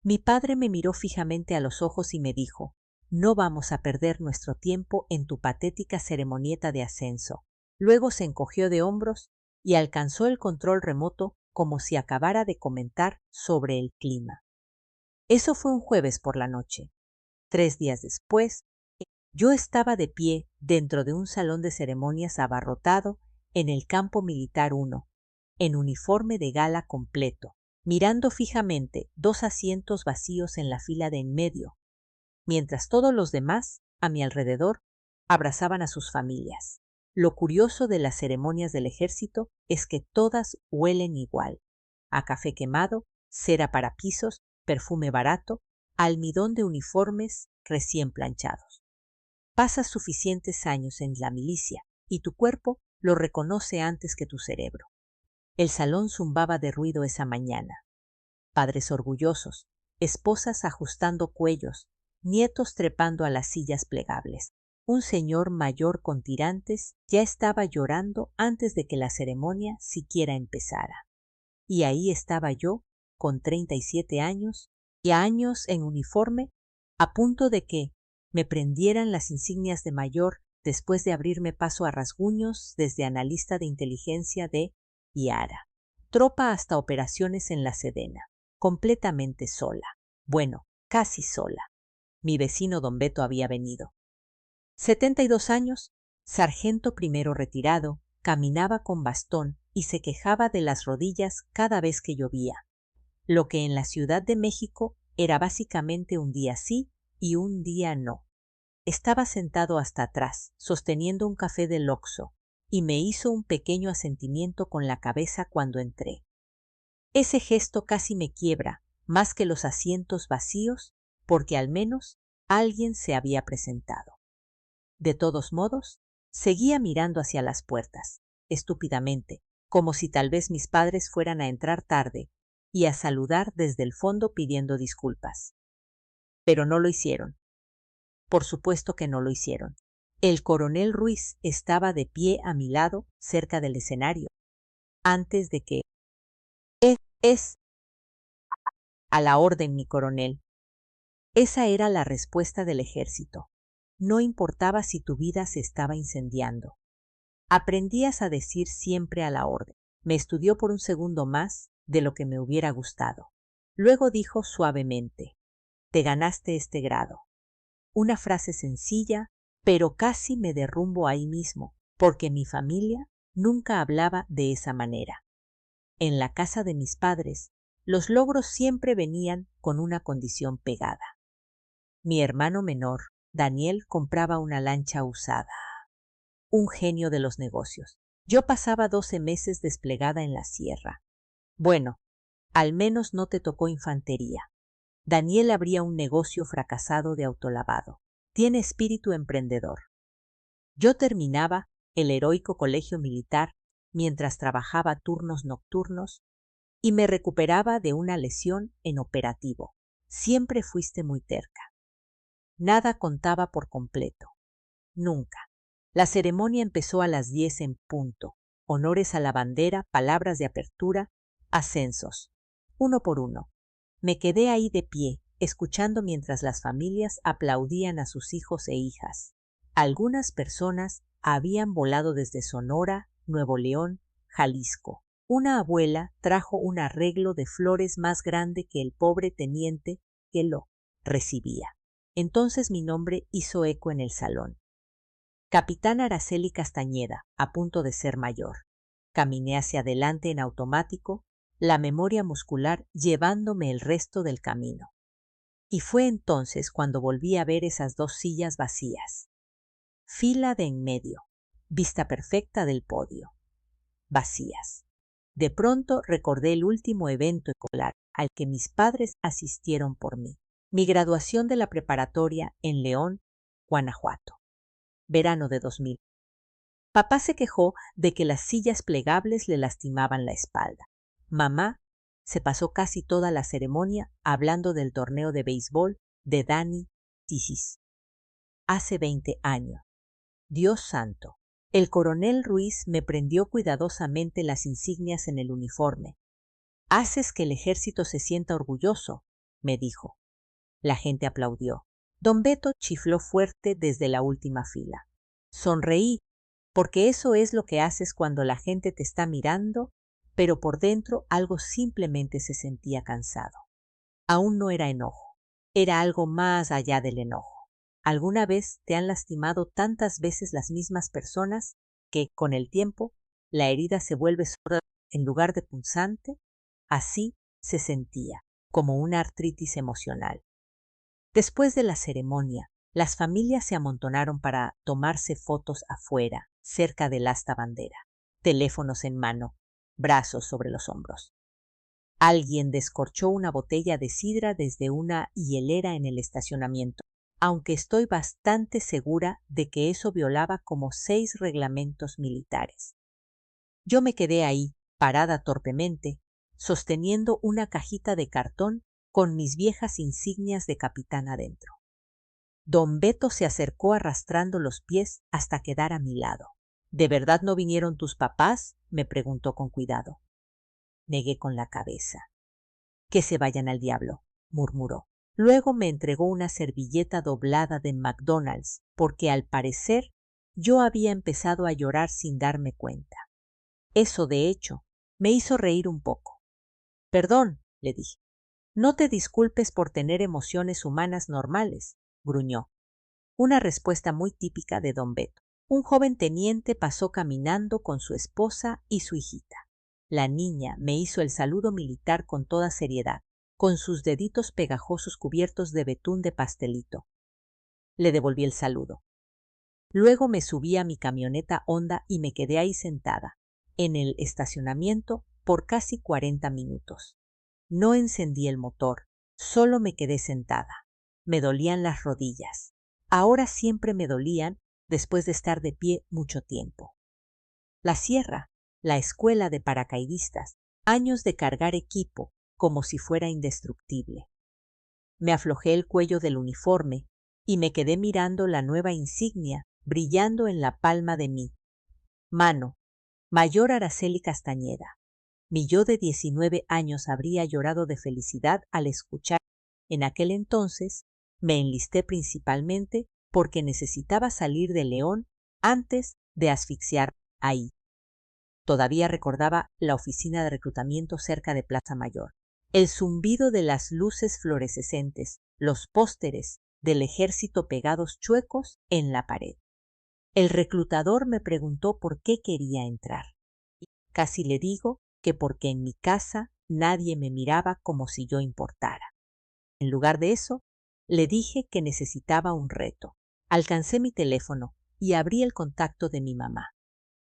Mi padre me miró fijamente a los ojos y me dijo: «No vamos a perder nuestro tiempo en tu patética ceremonieta de ascenso». Luego se encogió de hombros y alcanzó el control remoto como si acabara de comentar sobre el clima. Eso fue un jueves por la noche. 3 días después, yo estaba de pie dentro de un salón de ceremonias abarrotado en el Campo Militar 1, en uniforme de gala completo, mirando fijamente 2 asientos vacíos en la fila de en medio, mientras todos los demás, a mi alrededor, abrazaban a sus familias. Lo curioso de las ceremonias del ejército es que todas huelen igual: a café quemado, cera para pisos, perfume barato, almidón de uniformes recién planchados. Pasas suficientes años en la milicia y tu cuerpo lo reconoce antes que tu cerebro. El salón zumbaba de ruido esa mañana. Padres orgullosos, esposas ajustando cuellos, nietos trepando a las sillas plegables. Un señor mayor con tirantes ya estaba llorando antes de que la ceremonia siquiera empezara. Y ahí estaba yo, con 37 años, y años en uniforme, a punto de que me prendieran las insignias de mayor después de abrirme paso a rasguños desde analista de inteligencia de IARA. Tropa hasta operaciones en la Sedena, completamente sola. Bueno, casi sola. Mi vecino don Beto había venido. 72 años, sargento primero retirado, caminaba con bastón y se quejaba de las rodillas cada vez que llovía, lo que en la Ciudad de México era básicamente un día sí y un día no. Estaba sentado hasta atrás, sosteniendo un café del Oxxo, y me hizo un pequeño asentimiento con la cabeza cuando entré. Ese gesto casi me quiebra, más que los asientos vacíos, porque al menos alguien se había presentado. De todos modos, seguía mirando hacia las puertas, estúpidamente, como si tal vez mis padres fueran a entrar tarde y a saludar desde el fondo pidiendo disculpas. Pero no lo hicieron. Por supuesto que no lo hicieron. El coronel Ruiz estaba de pie a mi lado, cerca del escenario, antes de que... Es a la orden, mi coronel. Esa era la respuesta del ejército. No importaba si tu vida se estaba incendiando. Aprendías a decir siempre a la orden. Me estudió por un segundo más de lo que me hubiera gustado. Luego dijo suavemente: «Te ganaste este grado». Una frase sencilla, pero casi me derrumbo ahí mismo, porque mi familia nunca hablaba de esa manera. En la casa de mis padres, los logros siempre venían con una condición pegada. Mi hermano menor, Daniel, compraba una lancha usada. Un genio de los negocios. Yo pasaba 12 meses desplegada en la sierra. Bueno, al menos no te tocó infantería. Daniel abría un negocio fracasado de autolavado. Tiene espíritu emprendedor. Yo terminaba el heroico colegio militar mientras trabajaba turnos nocturnos y me recuperaba de una lesión en operativo. Siempre fuiste muy terca. Nada contaba por completo. Nunca. La ceremonia empezó a las 10 en punto. Honores a la bandera, palabras de apertura, ascensos. Uno por uno. Me quedé ahí de pie, escuchando mientras las familias aplaudían a sus hijos e hijas. Algunas personas habían volado desde Sonora, Nuevo León, Jalisco. Una abuela trajo un arreglo de flores más grande que el pobre teniente que lo recibía. Entonces mi nombre hizo eco en el salón. Capitán Araceli Castañeda, a punto de ser mayor. Caminé hacia adelante en automático, la memoria muscular llevándome el resto del camino. Y fue entonces cuando volví a ver esas 2 sillas vacías. Fila de en medio, vista perfecta del podio. Vacías. De pronto recordé el último evento escolar al que mis padres asistieron por mí. Mi graduación de la preparatoria en León, Guanajuato. Verano de 2000. Papá se quejó de que las sillas plegables le lastimaban la espalda. Mamá se pasó casi toda la ceremonia hablando del torneo de béisbol de Dani Tisis. Hace 20 años. Dios santo. El coronel Ruiz me prendió cuidadosamente las insignias en el uniforme. «Haces que el ejército se sienta orgulloso», me dijo. La gente aplaudió. Don Beto chifló fuerte desde la última fila. Sonreí, porque eso es lo que haces cuando la gente te está mirando, pero por dentro algo simplemente se sentía cansado. Aún no era enojo, era algo más allá del enojo. ¿Alguna vez te han lastimado tantas veces las mismas personas que, con el tiempo, la herida se vuelve sorda en lugar de punzante? Así se sentía, como una artritis emocional. Después de la ceremonia, las familias se amontonaron para tomarse fotos afuera, cerca del asta bandera, teléfonos en mano, brazos sobre los hombros. Alguien descorchó una botella de sidra desde una hielera en el estacionamiento, aunque estoy bastante segura de que eso violaba como 6 reglamentos militares. Yo me quedé ahí, parada torpemente, sosteniendo una cajita de cartón con mis viejas insignias de capitán adentro. Don Beto se acercó arrastrando los pies hasta quedar a mi lado. ¿De verdad no vinieron tus papás?, me preguntó con cuidado. Negué con la cabeza. Que se vayan al diablo, murmuró. Luego me entregó una servilleta doblada de McDonald's, porque al parecer yo había empezado a llorar sin darme cuenta. Eso, de hecho, me hizo reír un poco. Perdón, le dije. No te disculpes por tener emociones humanas normales, gruñó. Una respuesta muy típica de don Beto. Un joven teniente pasó caminando con su esposa y su hijita. La niña me hizo el saludo militar con toda seriedad, con sus deditos pegajosos cubiertos de betún de pastelito. Le devolví el saludo. Luego me subí a mi camioneta Honda y me quedé ahí sentada, en el estacionamiento, por casi 40 minutos. No encendí el motor, solo me quedé sentada. Me dolían las rodillas. Ahora siempre me dolían después de estar de pie mucho tiempo. La sierra, la escuela de paracaidistas, años de cargar equipo como si fuera indestructible. Me aflojé el cuello del uniforme y me quedé mirando la nueva insignia brillando en la palma de mi mano. Mayor Araceli Castañeda. Mi yo de 19 años habría llorado de felicidad al escuchar. En aquel entonces me enlisté principalmente porque necesitaba salir de León antes de asfixiar ahí. Todavía recordaba la oficina de reclutamiento cerca de Plaza Mayor, el zumbido de las luces fluorescentes, los pósteres del ejército pegados chuecos en la pared. El reclutador me preguntó por qué quería entrar. Casi le digo que porque en mi casa nadie me miraba como si yo importara. En lugar de eso, le dije que necesitaba un reto. Alcancé mi teléfono y abrí el contacto de mi mamá.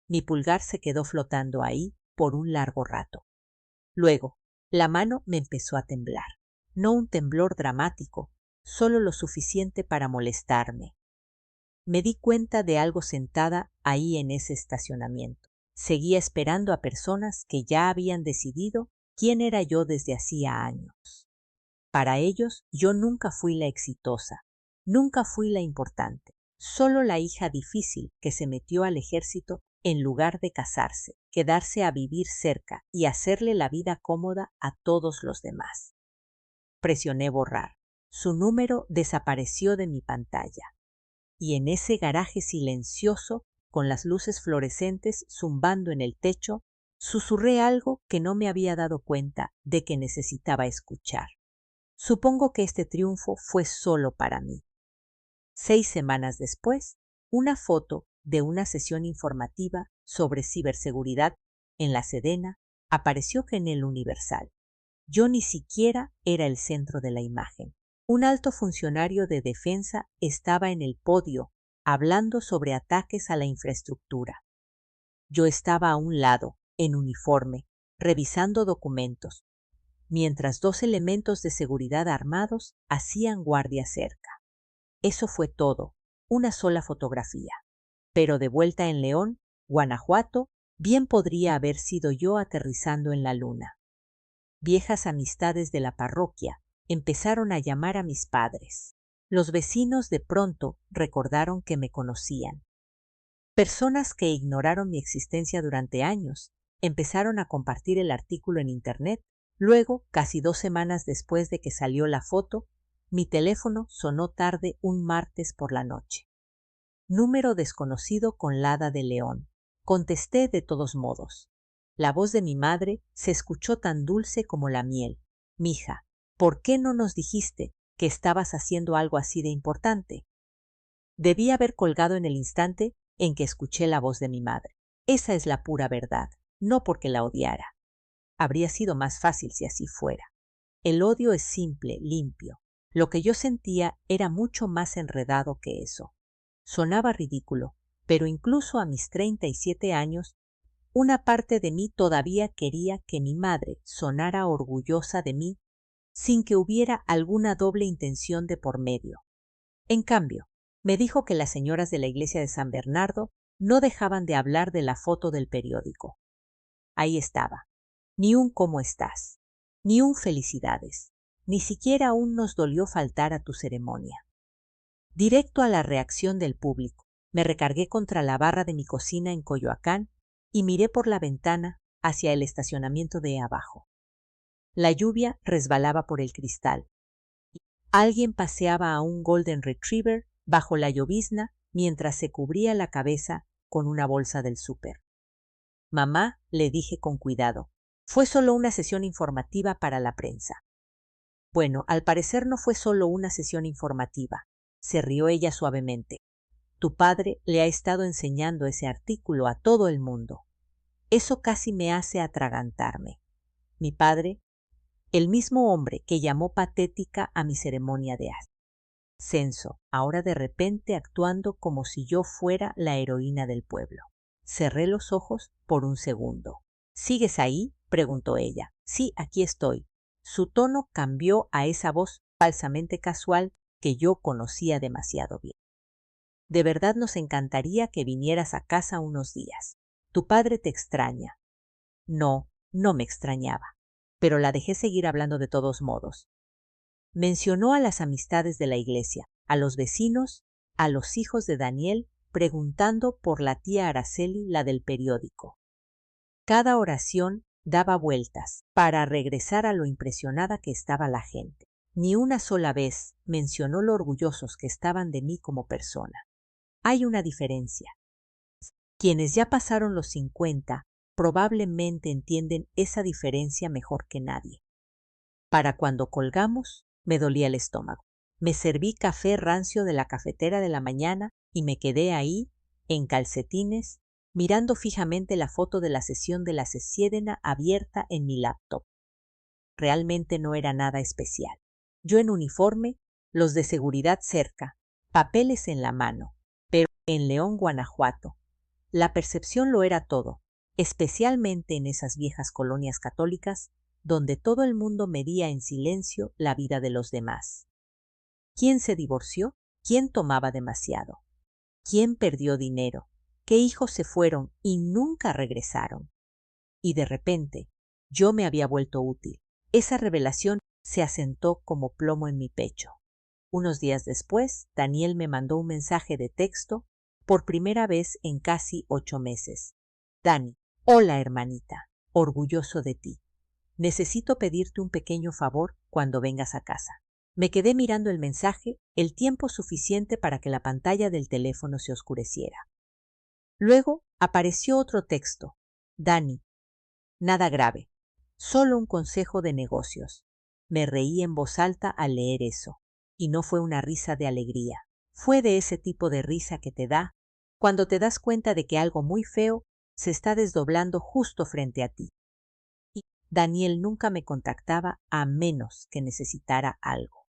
Mi pulgar se quedó flotando ahí por un largo rato. Luego, la mano me empezó a temblar. No un temblor dramático, solo lo suficiente para molestarme. Me di cuenta de algo sentada ahí en ese estacionamiento. Seguía esperando a personas que ya habían decidido quién era yo desde hacía años. Para ellos, yo nunca fui la exitosa, nunca fui la importante, solo la hija difícil que se metió al ejército en lugar de casarse, quedarse a vivir cerca y hacerle la vida cómoda a todos los demás. Presioné borrar. Su número desapareció de mi pantalla. Y en ese garaje silencioso, con las luces fluorescentes zumbando en el techo, susurré algo que no me había dado cuenta de que necesitaba escuchar. Supongo que este triunfo fue solo para mí. 6 semanas después, una foto de una sesión informativa sobre ciberseguridad en la Sedena apareció en el Universal. Yo ni siquiera era el centro de la imagen. Un alto funcionario de defensa estaba en el podio hablando sobre ataques a la infraestructura. Yo estaba a un lado, en uniforme, revisando documentos, mientras 2 elementos de seguridad armados hacían guardia cerca. Eso fue todo, una sola fotografía. Pero de vuelta en León, Guanajuato, bien podría haber sido yo aterrizando en la luna. Viejas amistades de la parroquia empezaron a llamar a mis padres. Los vecinos de pronto recordaron que me conocían. Personas que ignoraron mi existencia durante años empezaron a compartir el artículo en Internet Luego, casi 2 semanas después de que salió la foto, mi teléfono sonó tarde un martes por la noche. Número desconocido con Lada de León. Contesté de todos modos. La voz de mi madre se escuchó tan dulce como la miel. Mija, ¿por qué no nos dijiste que estabas haciendo algo así de importante? Debí haber colgado en el instante en que escuché la voz de mi madre. Esa es la pura verdad, no porque la odiara. Habría sido más fácil si así fuera. El odio es simple, limpio. Lo que yo sentía era mucho más enredado que eso. Sonaba ridículo, pero incluso a mis 37 años, una parte de mí todavía quería que mi madre sonara orgullosa de mí sin que hubiera alguna doble intención de por medio. En cambio, me dijo que las señoras de la iglesia de San Bernardo no dejaban de hablar de la foto del periódico. Ahí estaba. Ni un ¿cómo estás? Ni un felicidades. Ni siquiera aún nos dolió faltar a tu ceremonia. Directo a la reacción del público, me recargué contra la barra de mi cocina en Coyoacán y miré por la ventana hacia el estacionamiento de abajo. La lluvia resbalaba por el cristal. Alguien paseaba a un Golden Retriever bajo la llovizna mientras se cubría la cabeza con una bolsa del súper. Mamá, le dije con cuidado, fue solo una sesión informativa para la prensa. Bueno, al parecer no fue solo una sesión informativa, se rió ella suavemente. Tu padre le ha estado enseñando ese artículo a todo el mundo. Eso casi me hace atragantarme. Mi padre, el mismo hombre que llamó patética a mi ceremonia de ascenso, ahora de repente actuando como si yo fuera la heroína del pueblo. Cerré los ojos por un segundo. ¿Sigues ahí?, preguntó ella. Sí, aquí estoy. Su tono cambió a esa voz falsamente casual que yo conocía demasiado bien. De verdad nos encantaría que vinieras a casa unos días. Tu padre te extraña. No, no me extrañaba, pero la dejé seguir hablando de todos modos. Mencionó a las amistades de la iglesia, a los vecinos, a los hijos de Daniel, preguntando por la tía Araceli, la del periódico. Cada oración daba vueltas para regresar a lo impresionada que estaba la gente. Ni una sola vez mencionó lo orgullosos que estaban de mí como persona. Hay una diferencia. Quienes ya pasaron los 50 probablemente entienden esa diferencia mejor que nadie. Para cuando colgamos, me dolía el estómago. Me serví café rancio de la cafetera de la mañana y me quedé ahí, en calcetines, mirando fijamente la foto de la sesión de la Sesiedena abierta en mi laptop. Realmente no era nada especial. Yo en uniforme, los de seguridad cerca, papeles en la mano, pero en León, Guanajuato. La percepción lo era todo, especialmente en esas viejas colonias católicas, donde todo el mundo medía en silencio la vida de los demás. ¿Quién se divorció? ¿Quién tomaba demasiado? ¿Quién perdió dinero? ¿Qué hijos se fueron y nunca regresaron? Y de repente, yo me había vuelto útil. Esa revelación se asentó como plomo en mi pecho. Unos días después, Daniel me mandó un mensaje de texto por primera vez en casi 8 meses. Dani, hola hermanita, orgulloso de ti. Necesito pedirte un pequeño favor cuando vengas a casa. Me quedé mirando el mensaje el tiempo suficiente para que la pantalla del teléfono se oscureciera. Luego apareció otro texto. Dani, nada grave, solo un consejo de negocios. Me reí en voz alta al leer eso, y no fue una risa de alegría. Fue de ese tipo de risa que te da cuando te das cuenta de que algo muy feo se está desdoblando justo frente a ti. Y Daniel nunca me contactaba a menos que necesitara algo.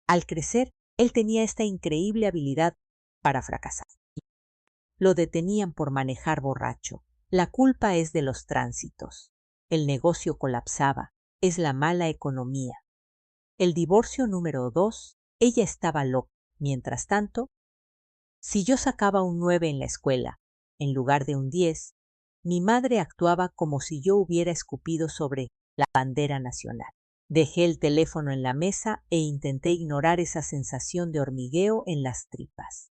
Al crecer, él tenía esta increíble habilidad para fracasar. Lo detenían por manejar borracho. La culpa es de los tránsitos. El negocio colapsaba. Es la mala economía. El divorcio número 2, ella estaba loca. Mientras tanto, si yo sacaba un 9 en la escuela, en lugar de un 10, mi madre actuaba como si yo hubiera escupido sobre la bandera nacional. Dejé el teléfono en la mesa e intenté ignorar esa sensación de hormigueo en las tripas.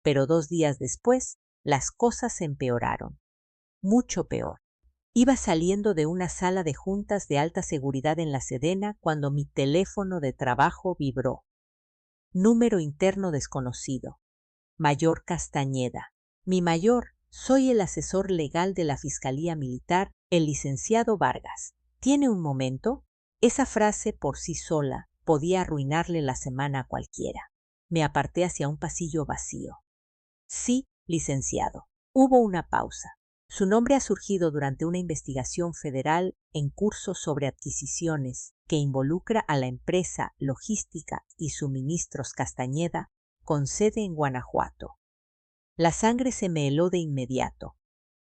Pero 2 días después, las cosas empeoraron. Mucho peor. Iba saliendo de una sala de juntas de alta seguridad en la Sedena cuando mi teléfono de trabajo vibró. Número interno desconocido. Mayor Castañeda. Mi mayor, soy el asesor legal de la Fiscalía Militar, el licenciado Vargas. ¿Tiene un momento? Esa frase por sí sola podía arruinarle la semana a cualquiera. Me aparté hacia un pasillo vacío. Sí, licenciado. Hubo una pausa. Su nombre ha surgido durante una investigación federal en curso sobre adquisiciones que involucra a la empresa Logística y Suministros Castañeda con sede en Guanajuato. La sangre se me heló de inmediato.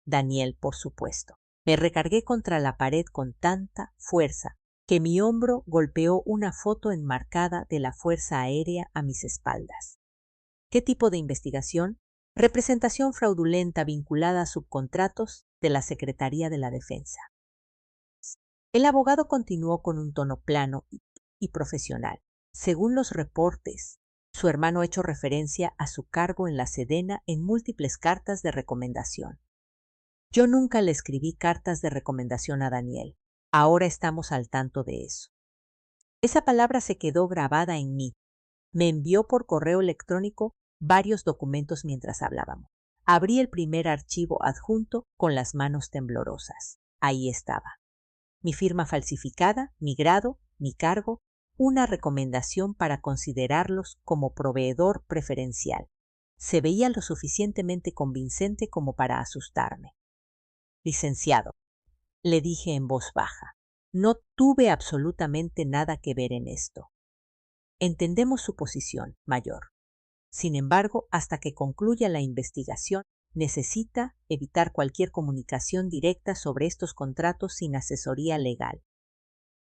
Daniel, por supuesto. Me recargué contra la pared con tanta fuerza que mi hombro golpeó una foto enmarcada de la Fuerza Aérea a mis espaldas. ¿Qué tipo de investigación? Representación fraudulenta vinculada a subcontratos de la Secretaría de la Defensa. El abogado continuó con un tono plano y profesional. Según los reportes, su hermano ha hecho referencia a su cargo en la Sedena en múltiples cartas de recomendación. Yo nunca le escribí cartas de recomendación a Daniel. Ahora estamos al tanto de eso. Esa palabra se quedó grabada en mí. Me envió por correo electrónico varios documentos mientras hablábamos. Abrí el primer archivo adjunto con las manos temblorosas. Ahí estaba. Mi firma falsificada, mi grado, mi cargo, una recomendación para considerarlos como proveedor preferencial. Se veía lo suficientemente convincente como para asustarme. Licenciado, le dije en voz baja, no tuve absolutamente nada que ver en esto. Entendemos su posición, mayor. Sin embargo, hasta que concluya la investigación, necesita evitar cualquier comunicación directa sobre estos contratos sin asesoría legal.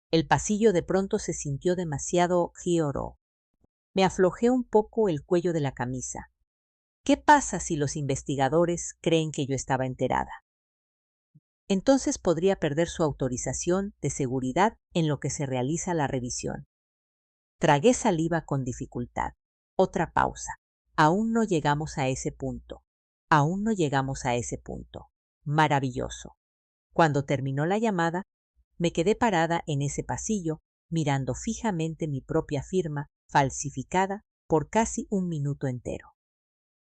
El pasillo de pronto se sintió demasiado gioró. Me aflojé un poco el cuello de la camisa. ¿Qué pasa si los investigadores creen que yo estaba enterada? Entonces podría perder su autorización de seguridad en lo que se realiza la revisión. Tragué saliva con dificultad. Otra pausa. Aún no llegamos a ese punto. Aún no llegamos a ese punto. Maravilloso. Cuando terminó la llamada, me quedé parada en ese pasillo, mirando fijamente mi propia firma, falsificada, por casi un minuto entero.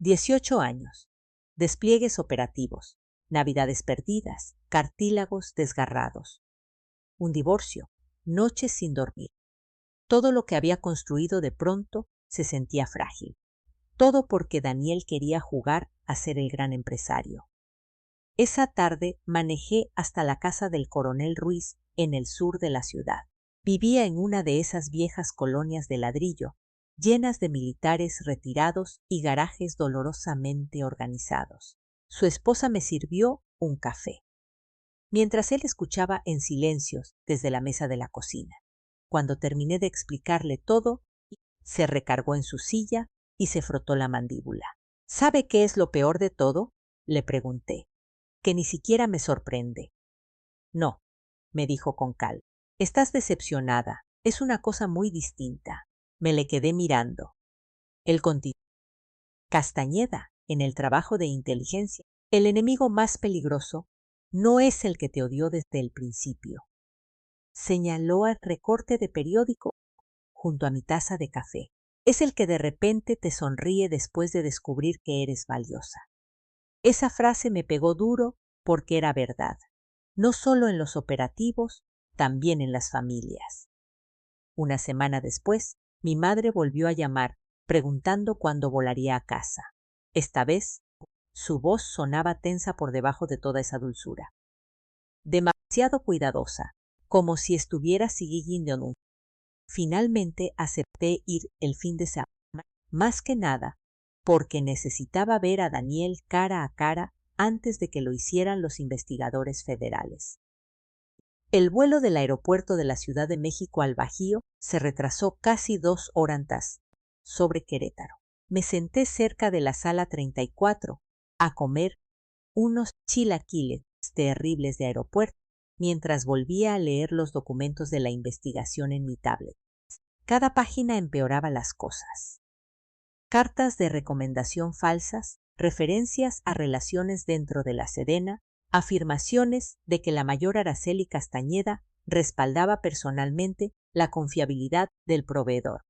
18 años. Despliegues operativos. Navidades perdidas. Cartílagos desgarrados. Un divorcio. Noches sin dormir. Todo lo que había construido de pronto se sentía frágil. Todo porque Daniel quería jugar a ser el gran empresario. Esa tarde manejé hasta la casa del coronel Ruiz en el sur de la ciudad. Vivía en una de esas viejas colonias de ladrillo, llenas de militares retirados y garajes dolorosamente organizados. Su esposa me sirvió un café, mientras él escuchaba en silencios desde la mesa de la cocina. Cuando terminé de explicarle todo, se recargó en su silla y se frotó la mandíbula. ¿Sabe qué es lo peor de todo? Le pregunté. Que ni siquiera me sorprende. No, me dijo con calma. Estás decepcionada. Es una cosa muy distinta. Me le quedé mirando. Él continuó. Castañeda, en el trabajo de inteligencia, el enemigo más peligroso no es el que te odió desde el principio. Señaló al recorte de periódico junto a mi taza de café. Es el que de repente te sonríe después de descubrir que eres valiosa. Esa frase me pegó duro porque era verdad, no solo en los operativos, también en las familias. Una semana después, mi madre volvió a llamar, preguntando cuándo volaría a casa. Esta vez, su voz sonaba tensa por debajo de toda esa dulzura. Demasiado cuidadosa, como si estuviera siguiendo un. Finalmente acepté ir el fin de semana, más que nada, porque necesitaba ver a Daniel cara a cara antes de que lo hicieran los investigadores federales. El vuelo del aeropuerto de la Ciudad de México al Bajío se retrasó casi 2 horas sobre Querétaro. Me senté cerca de la sala 34 a comer unos chilaquiles terribles de aeropuerto mientras volvía a leer los documentos de la investigación en mi tablet. Cada página empeoraba las cosas. Cartas de recomendación falsas, referencias a relaciones dentro de la Sedena, afirmaciones de que la mayor Araceli Castañeda respaldaba personalmente la confiabilidad del proveedor.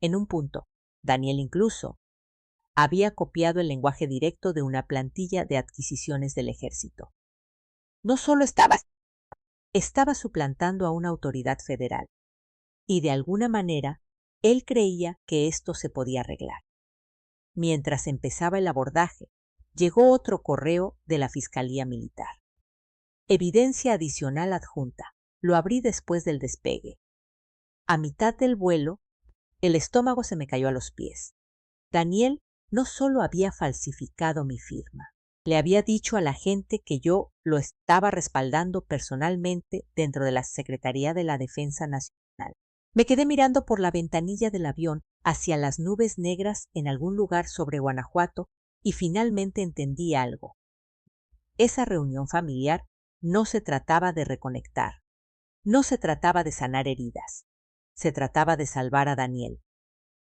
En un punto, Daniel incluso había copiado el lenguaje directo de una plantilla de adquisiciones del ejército. No solo estaba suplantando a una autoridad federal, y de alguna manera él creía que esto se podía arreglar. Mientras empezaba el abordaje, llegó otro correo de la Fiscalía Militar. Evidencia adicional adjunta. Lo abrí después del despegue. A mitad del vuelo, el estómago se me cayó a los pies. Daniel no solo había falsificado mi firma, le había dicho a la gente que yo lo estaba respaldando personalmente dentro de la Secretaría de la Defensa Nacional. Me quedé mirando por la ventanilla del avión hacia las nubes negras en algún lugar sobre Guanajuato y finalmente entendí algo. Esa reunión familiar no se trataba de reconectar, no se trataba de sanar heridas, se trataba de salvar a Daniel.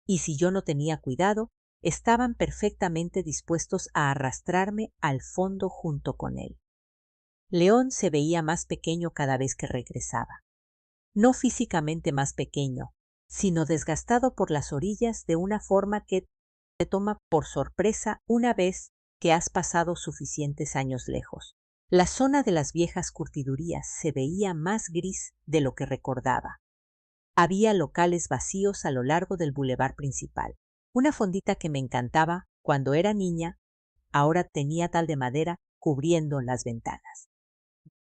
Y si yo no tenía cuidado, estaban perfectamente dispuestos a arrastrarme al fondo junto con él. León se veía más pequeño cada vez que regresaba. No físicamente más pequeño, sino desgastado por las orillas de una forma que te toma por sorpresa una vez que has pasado suficientes años lejos. La zona de las viejas curtidurías se veía más gris de lo que recordaba. Había locales vacíos a lo largo del bulevar principal. Una fondita que me encantaba cuando era niña, ahora tenía tal de madera cubriendo las ventanas.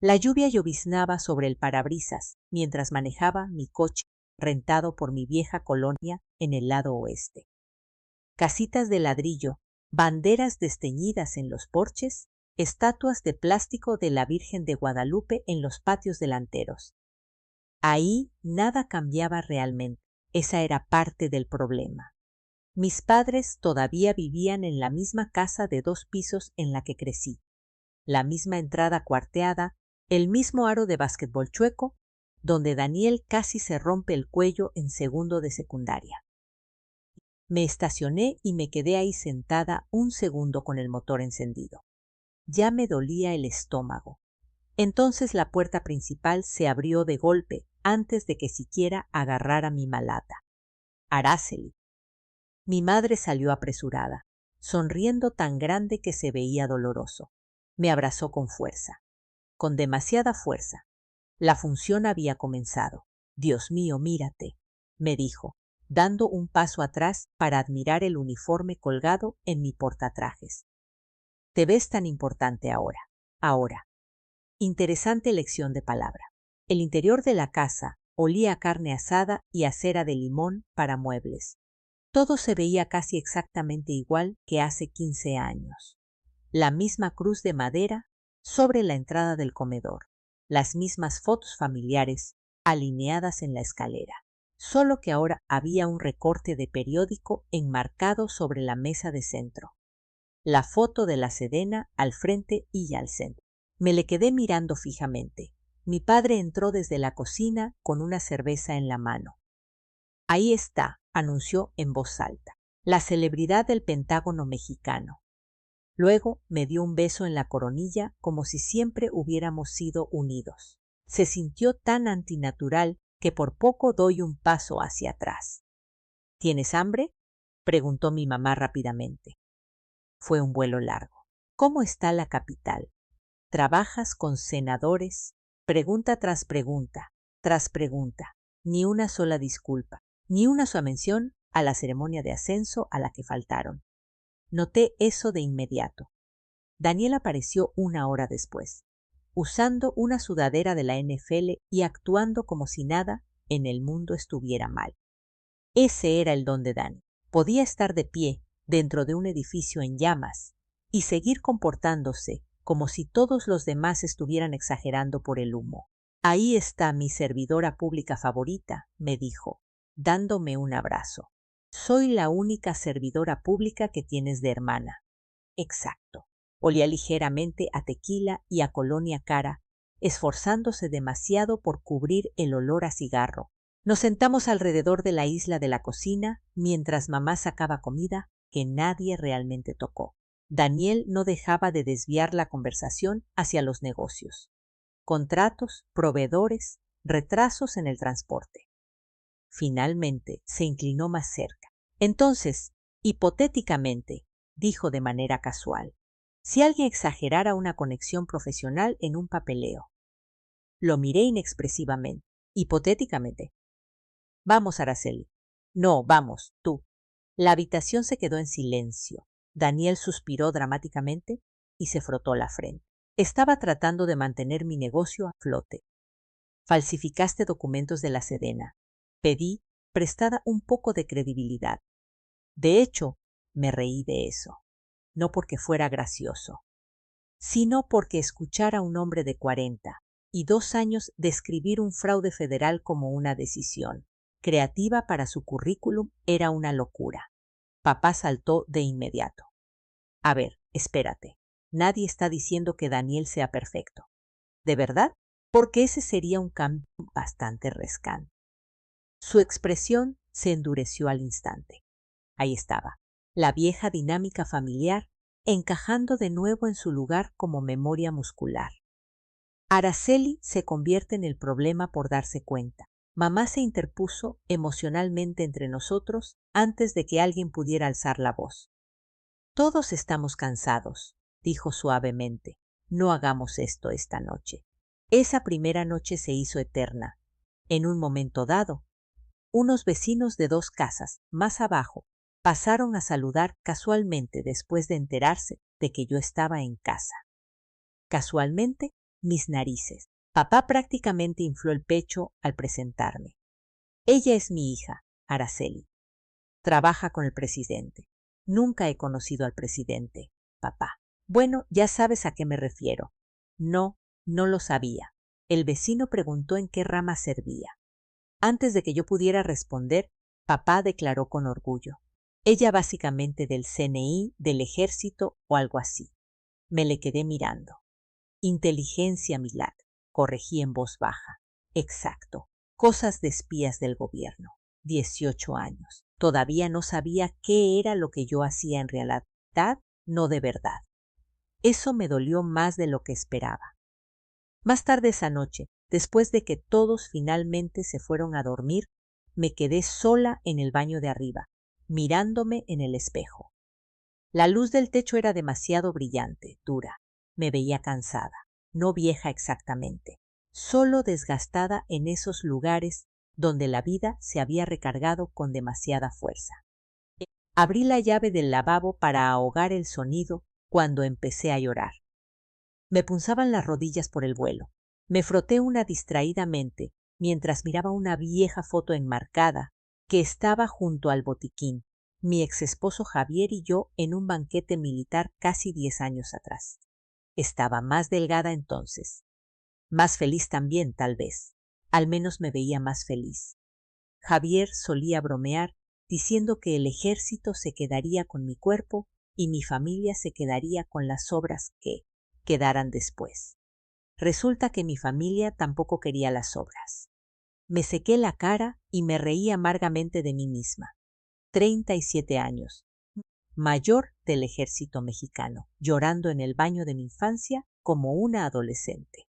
La lluvia lloviznaba sobre el parabrisas mientras manejaba mi coche rentado por mi vieja colonia en el lado oeste. Casitas de ladrillo, banderas desteñidas en los porches, estatuas de plástico de la Virgen de Guadalupe en los patios delanteros. Ahí nada cambiaba realmente. Esa era parte del problema. Mis padres todavía vivían en la misma casa de 2 pisos en la que crecí. La misma entrada cuarteada, el mismo aro de básquetbol chueco, donde Daniel casi se rompe el cuello en segundo de secundaria. Me estacioné y me quedé ahí sentada un segundo con el motor encendido. Ya me dolía el estómago. Entonces la puerta principal se abrió de golpe antes de que siquiera agarrara mi malata. Araceli. Mi madre salió apresurada, sonriendo tan grande que se veía doloroso. Me abrazó con fuerza, con demasiada fuerza. La función había comenzado. Dios mío, mírate, me dijo, dando un paso atrás para admirar el uniforme colgado en mi portatrajes. Te ves tan importante ahora. Ahora. Interesante elección de palabra. El interior de la casa olía a carne asada y a cera de limón para muebles. Todo se veía casi exactamente igual que hace 15 años. La misma cruz de madera sobre la entrada del comedor, las mismas fotos familiares alineadas en la escalera, solo que ahora había un recorte de periódico enmarcado sobre la mesa de centro. La foto de la Sedena al frente y al centro. Me le quedé mirando fijamente. Mi padre entró desde la cocina con una cerveza en la mano. Ahí está, anunció en voz alta, la celebridad del Pentágono mexicano. Luego me dio un beso en la coronilla como si siempre hubiéramos sido unidos. Se sintió tan antinatural que por poco doy un paso hacia atrás. ¿Tienes hambre?, preguntó mi mamá rápidamente. Fue un vuelo largo. ¿Cómo está la capital? ¿Trabajas con senadores? Pregunta tras pregunta, tras pregunta. Ni una sola disculpa, ni una sola mención a la ceremonia de ascenso a la que faltaron. Noté eso de inmediato. Daniel apareció 1 hora después, usando una sudadera de la NFL y actuando como si nada en el mundo estuviera mal. Ese era el don de Dani. Podía estar de pie dentro de un edificio en llamas y seguir comportándose como si todos los demás estuvieran exagerando por el humo. Ahí está mi servidora pública favorita, me dijo, dándome un abrazo. Soy la única servidora pública que tienes de hermana. Exacto. Olía ligeramente a tequila y a colonia cara, esforzándose demasiado por cubrir el olor a cigarro. Nos sentamos alrededor de la isla de la cocina mientras mamá sacaba comida que nadie realmente tocó. Daniel no dejaba de desviar la conversación hacia los negocios. Contratos, proveedores, retrasos en el transporte. Finalmente se inclinó más cerca. Entonces, hipotéticamente, dijo de manera casual, si alguien exagerara una conexión profesional en un papeleo. Lo miré inexpresivamente. Hipotéticamente. Vamos, Araceli. No, vamos, tú. La habitación se quedó en silencio. Daniel suspiró dramáticamente y se frotó la frente. Estaba tratando de mantener mi negocio a flote. Falsificaste documentos de la Sedena. Pedí prestada un poco de credibilidad. De hecho, me reí de eso. No porque fuera gracioso, sino porque escuchar a un hombre de 40 y 2 años describir un fraude federal como una decisión creativa para su currículum era una locura. Papá saltó de inmediato. A ver, espérate. Nadie está diciendo que Daniel sea perfecto. ¿De verdad? Porque ese sería un cambio bastante riscante. Su expresión se endureció al instante. Ahí estaba, la vieja dinámica familiar encajando de nuevo en su lugar como memoria muscular. Araceli se convierte en el problema por darse cuenta. Mamá se interpuso emocionalmente entre nosotros antes de que alguien pudiera alzar la voz. Todos estamos cansados, dijo suavemente. No hagamos esto esta noche. Esa primera noche se hizo eterna. En un momento dado, unos vecinos de 2 casas más abajo pasaron a saludar casualmente después de enterarse de que yo estaba en casa. Casualmente, mis narices. Papá prácticamente infló el pecho al presentarme. Ella es mi hija, Araceli. Trabaja con el presidente. Nunca he conocido al presidente, papá. Bueno, ya sabes a qué me refiero. No, no lo sabía. El vecino preguntó en qué rama servía. Antes de que yo pudiera responder, papá declaró con orgullo. Ella básicamente del CNI, del ejército o algo así. Me le quedé mirando. Inteligencia Milad, corregí en voz baja. Exacto. Cosas de espías del gobierno. 18 años. Todavía no sabía qué era lo que yo hacía en realidad, no de verdad. Eso me dolió más de lo que esperaba. Más tarde esa noche, después de que todos finalmente se fueron a dormir, me quedé sola en el baño de arriba, mirándome en el espejo. La luz del techo era demasiado brillante, dura. Me veía cansada, no vieja exactamente, solo desgastada en esos lugares donde la vida se había recargado con demasiada fuerza. Abrí la llave del lavabo para ahogar el sonido cuando empecé a llorar. Me punzaban las rodillas por el vuelo. Me froté una distraídamente mientras miraba una vieja foto enmarcada que estaba junto al botiquín, mi exesposo Javier y yo en un banquete militar casi 10 años atrás. Estaba más delgada entonces. Más feliz también, tal vez. Al menos me veía más feliz. Javier solía bromear diciendo que el ejército se quedaría con mi cuerpo y mi familia se quedaría con las sobras que quedaran después. Resulta que mi familia tampoco quería las sobras. Me sequé la cara y me reí amargamente de mí misma. 37 años, mayor del ejército mexicano, llorando en el baño de mi infancia como una adolescente.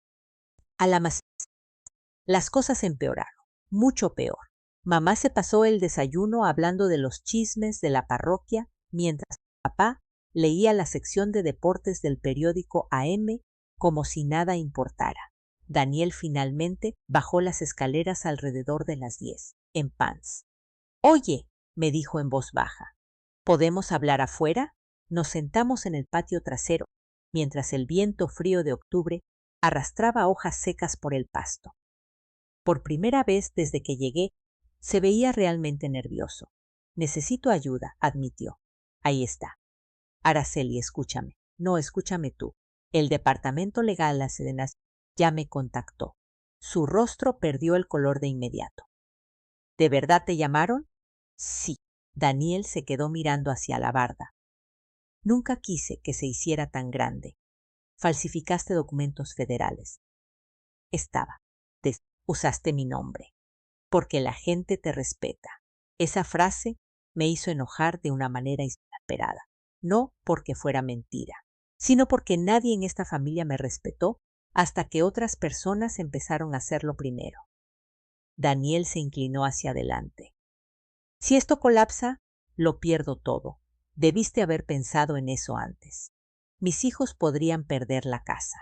Las cosas empeoraron, mucho peor. Mamá se pasó el desayuno hablando de los chismes de la parroquia mientras papá leía la sección de deportes del periódico AM como si nada importara. Daniel finalmente bajó las escaleras alrededor de las 10, en pants. «Oye», me dijo en voz baja, «¿podemos hablar afuera?» Nos sentamos en el patio trasero, mientras el viento frío de octubre arrastraba hojas secas por el pasto. Por primera vez desde que llegué, se veía realmente nervioso. «Necesito ayuda», admitió. «Ahí está. Araceli, escúchame. No, escúchame tú. El departamento legal de la Sedena ya me contactó». Su rostro perdió el color de inmediato. «¿De verdad te llamaron?» «Sí». Daniel se quedó mirando hacia la barda. «Nunca quise que se hiciera tan grande. Falsificaste documentos federales. Estaba. Usaste mi nombre. Porque la gente te respeta». Esa frase me hizo enojar de una manera inesperada. no porque fuera mentira, sino porque nadie en esta familia me respetó hasta que otras personas empezaron a hacerlo primero. Daniel se inclinó hacia adelante. Si esto colapsa, lo pierdo todo. Debiste haber pensado en eso antes. Mis hijos podrían perder la casa.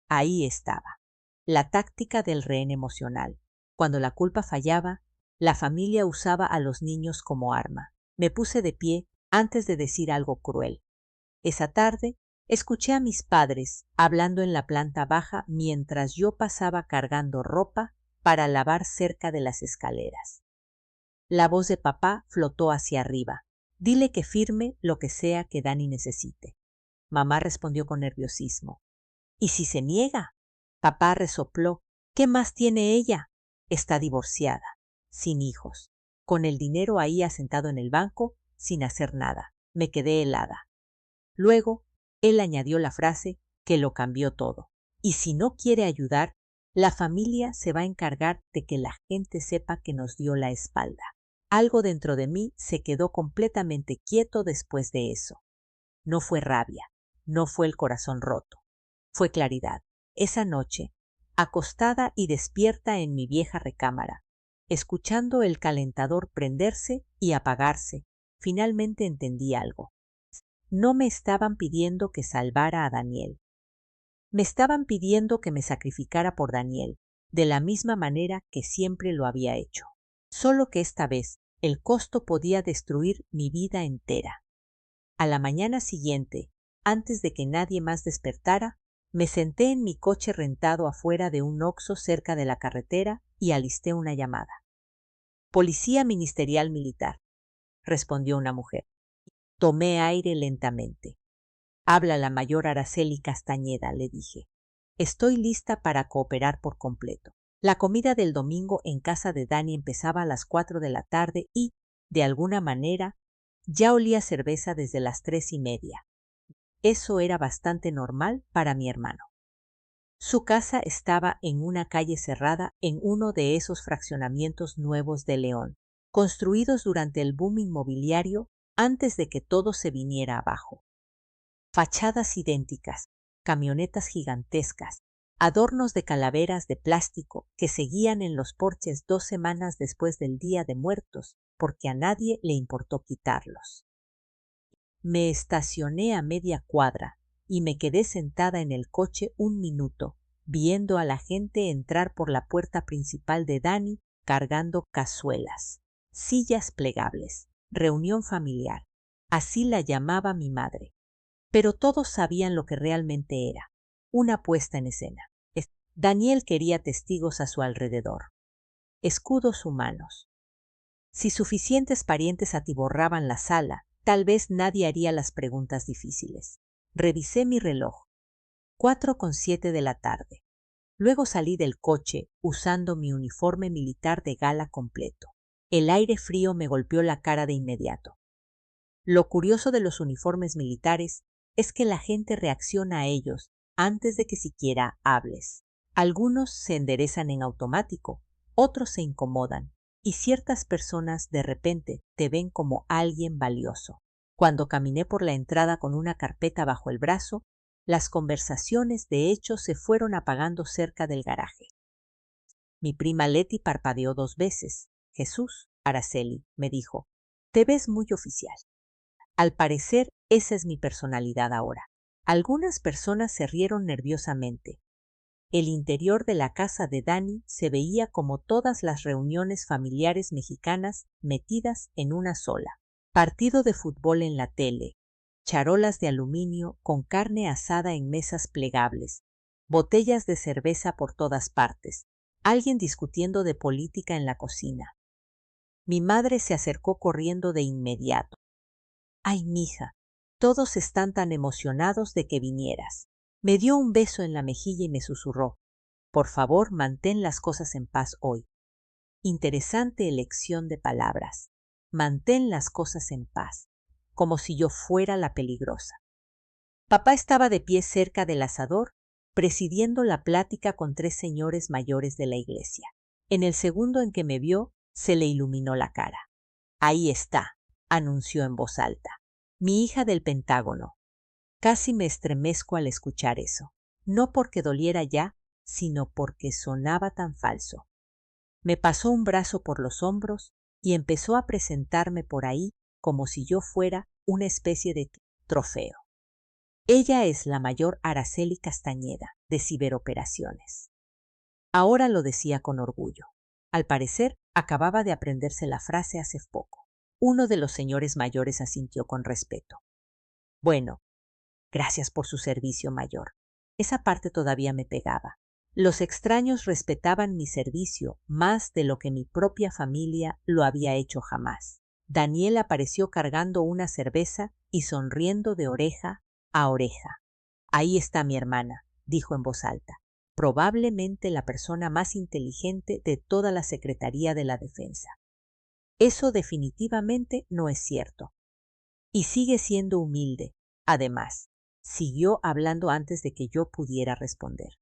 Ahí estaba. La táctica del rehén emocional. Cuando la culpa fallaba, la familia usaba a los niños como arma. Me puse de pie antes de decir algo cruel. Esa tarde, escuché a mis padres hablando en la planta baja mientras yo pasaba cargando ropa para lavar cerca de las escaleras. La voz de papá flotó hacia arriba. Dile que firme lo que sea que Dani necesite. Mamá respondió con nerviosismo. ¿Y si se niega? Papá resopló. ¿Qué más tiene ella? Está divorciada, sin hijos, con el dinero ahí asentado en el banco, sin hacer nada. Me quedé helada. Luego, él añadió la frase que lo cambió todo. Y si no quiere ayudar, la familia se va a encargar de que la gente sepa que nos dio la espalda. Algo dentro de mí se quedó completamente quieto después de eso. No fue rabia, no fue el corazón roto, fue claridad. Esa noche, acostada y despierta en mi vieja recámara, escuchando el calentador prenderse y apagarse, finalmente entendí algo. No me estaban pidiendo que salvara a Daniel. Me estaban pidiendo que me sacrificara por Daniel, de la misma manera que siempre lo había hecho. Solo que esta vez el costo podía destruir mi vida entera. A la mañana siguiente, antes de que nadie más despertara, me senté en mi coche rentado afuera de un Oxxo cerca de la carretera y alisté una llamada. Policía Ministerial Militar, respondió una mujer. Tomé aire lentamente. Habla la mayor Araceli Castañeda, le dije. Estoy lista para cooperar por completo. La comida del domingo en casa de Dani empezaba a las 4 de la tarde y, de alguna manera, ya olía cerveza desde las 3:30. Eso era bastante normal para mi hermano. Su casa estaba en una calle cerrada en uno de esos fraccionamientos nuevos de León, construidos durante el boom inmobiliario antes de que todo se viniera abajo. Fachadas idénticas, camionetas gigantescas, adornos de calaveras de plástico que seguían en los porches 2 semanas después del Día de Muertos, porque a nadie le importó quitarlos. Me estacioné a media cuadra y me quedé sentada en el coche 1 minuto, viendo a la gente entrar por la puerta principal de Dani cargando cazuelas, sillas plegables, reunión familiar. Así la llamaba mi madre. Pero todos sabían lo que realmente era, una puesta en escena. Daniel quería testigos a su alrededor, escudos humanos. Si suficientes parientes atiborraban la sala, tal vez nadie haría las preguntas difíciles. Revisé mi reloj. 4:07 de la tarde. Luego salí del coche usando mi uniforme militar de gala completo. El aire frío me golpeó la cara de inmediato. Lo curioso de los uniformes militares es que la gente reacciona a ellos antes de que siquiera hables. Algunos se enderezan en automático, otros se incomodan, y ciertas personas de repente te ven como alguien valioso. Cuando caminé por la entrada con una carpeta bajo el brazo, las conversaciones de hecho se fueron apagando cerca del garaje. Mi prima Leti parpadeó 2 veces. Jesús, Araceli, me dijo, te ves muy oficial. Al parecer, esa es mi personalidad ahora. Algunas personas se rieron nerviosamente. El interior de la casa de Dani se veía como todas las reuniones familiares mexicanas metidas en una sola. Partido de fútbol en la tele, charolas de aluminio con carne asada en mesas plegables, botellas de cerveza por todas partes, alguien discutiendo de política en la cocina. Mi madre se acercó corriendo de inmediato. «Ay, mija, todos están tan emocionados de que vinieras». Me dio un beso en la mejilla y me susurró, «Por favor, mantén las cosas en paz hoy». Interesante elección de palabras. Mantén las cosas en paz, como si yo fuera la peligrosa. Papá estaba de pie cerca del asador, presidiendo la plática con 3 señores mayores de la iglesia. En el segundo en que me vio, se le iluminó la cara. «Ahí está», anunció en voz alta. Mi hija del Pentágono. Casi me estremezco al escuchar eso. No porque doliera ya, sino porque sonaba tan falso. Me pasó un brazo por los hombros y empezó a presentarme por ahí como si yo fuera una especie de trofeo. Ella es la mayor Araceli Castañeda, de ciberoperaciones. Ahora lo decía con orgullo. Al parecer, acababa de aprenderse la frase hace poco. Uno de los señores mayores asintió con respeto. Bueno, gracias por su servicio, mayor. Esa parte todavía me pegaba. Los extraños respetaban mi servicio más de lo que mi propia familia lo había hecho jamás. Daniel apareció cargando una cerveza y sonriendo de oreja a oreja. Ahí está mi hermana, dijo en voz alta, probablemente la persona más inteligente de toda la Secretaría de la Defensa. Eso definitivamente no es cierto. Y sigue siendo humilde. Además, siguió hablando antes de que yo pudiera responder.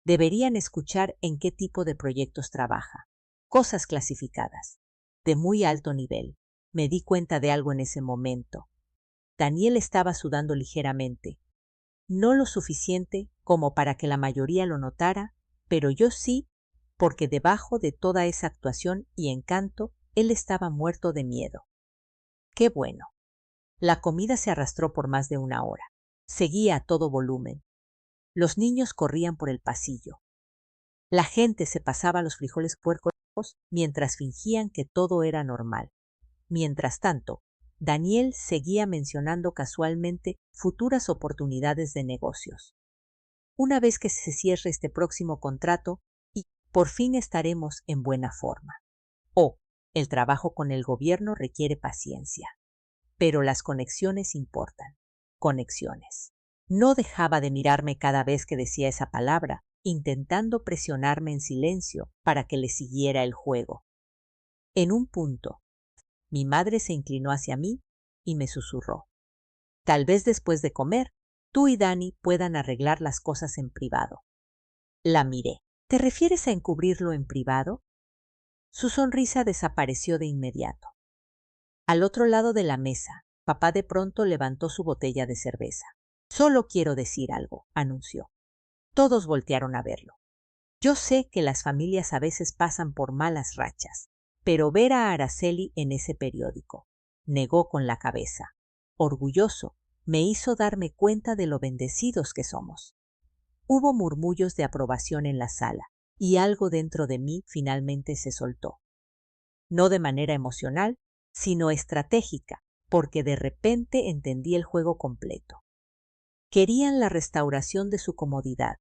Deberían escuchar en qué tipo de proyectos trabaja. Cosas clasificadas, de muy alto nivel. Me di cuenta de algo en ese momento. Daniel estaba sudando ligeramente. No lo suficiente como para que la mayoría lo notara, pero yo sí, porque debajo de toda esa actuación y encanto, él estaba muerto de miedo. ¡Qué bueno! La comida se arrastró por más de una hora. Seguía a todo volumen. Los niños corrían por el pasillo. La gente se pasaba los frijoles puercos mientras fingían que todo era normal. Mientras tanto, Daniel seguía mencionando casualmente futuras oportunidades de negocios. Una vez que se cierre este próximo contrato, y por fin estaremos en buena forma. El trabajo con el gobierno requiere paciencia. Pero las conexiones importan. Conexiones. No dejaba de mirarme cada vez que decía esa palabra, intentando presionarme en silencio para que le siguiera el juego. En un punto, mi madre se inclinó hacia mí y me susurró. Tal vez después de comer, tú y Dani puedan arreglar las cosas en privado. La miré. ¿Te refieres a encubrirlo en privado? Su sonrisa desapareció de inmediato. Al otro lado de la mesa, papá de pronto levantó su botella de cerveza. Solo quiero decir algo, anunció. Todos voltearon a verlo. Yo sé que las familias a veces pasan por malas rachas, pero ver a Araceli en ese periódico, negó con la cabeza. Orgulloso, me hizo darme cuenta de lo bendecidos que somos. Hubo murmullos de aprobación en la sala, y algo dentro de mí finalmente se soltó. No de manera emocional, sino estratégica, porque de repente entendí el juego completo. Querían la restauración de su comodidad.